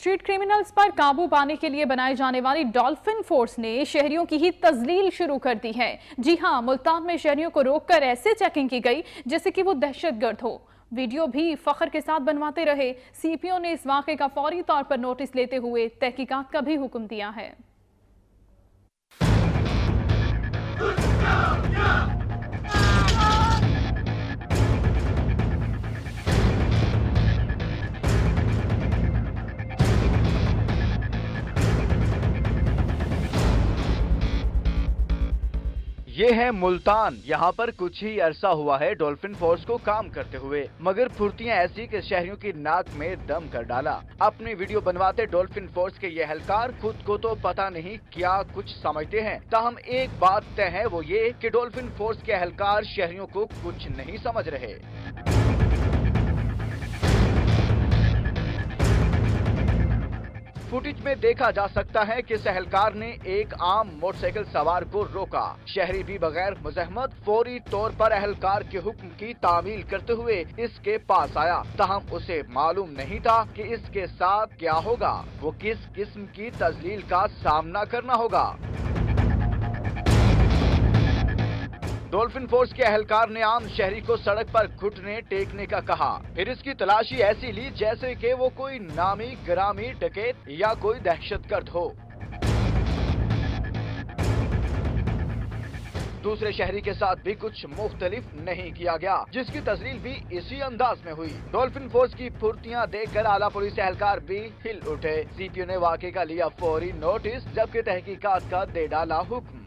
Street criminals पर काबू पाने के लिए बनाई जाने वाली डॉल्फिन फोर्स ने शहरियों की ही तजलील शुरू कर दी है। जी हां, मुल्तान में शहरियों को रोककर ऐसे चेकिंग की गई जैसे कि वो दहशतगर्द हो। वीडियो भी फख्र के साथ बनवाते रहे। सीपीओ ने इस वाक़े का फौरी तौर पर नोटिस लेते हुए तहकीकात का भी हुक्म दिया है। ये है मुल्तान। यहाँ पर कुछ ही अरसा हुआ है डॉल्फिन फोर्स को काम करते हुए, मगर फुर्तियाँ ऐसी कि शहरियों की नाक में दम कर डाला। अपनी वीडियो बनवाते डॉल्फिन फोर्स के ये एहलकार खुद को तो पता नहीं क्या कुछ समझते हैं, ताहम एक बात तय है, वो ये कि डॉल्फिन फोर्स के एहलकार शहरियों को कुछ नहीं समझ रहे। फुटेज में देखा जा सकता है कि सहलकार ने एक आम मोटरसाइकिल सवार को रोका। शहरी भी बगैर मुज़ाहमत फौरी तौर पर एहलकार के हुक्म की तामील करते हुए इसके पास आया, ताहम उसे मालूम नहीं था कि इसके साथ क्या होगा, वो किस किस्म की तजलील का सामना करना होगा। डॉल्फिन फोर्स के एहलकार ने आम शहरी को सड़क पर घुटने टेकने का कहा, फिर इसकी तलाशी ऐसी ली जैसे कि वो कोई नामी गिरामी डकैत या कोई दहशतगर्द हो। दूसरे शहरी के साथ भी कुछ मुख्तलिफ नहीं किया गया, जिसकी तस्लील भी इसी अंदाज में हुई। डॉल्फिन फोर्स की फुर्तियां देखकर आला पुलिस एहलकार भी हिल उठे। सीपीओ ने वाक़े का लिया फौरी नोटिस, जबकि तहकीकात का दे डाला हुक्म।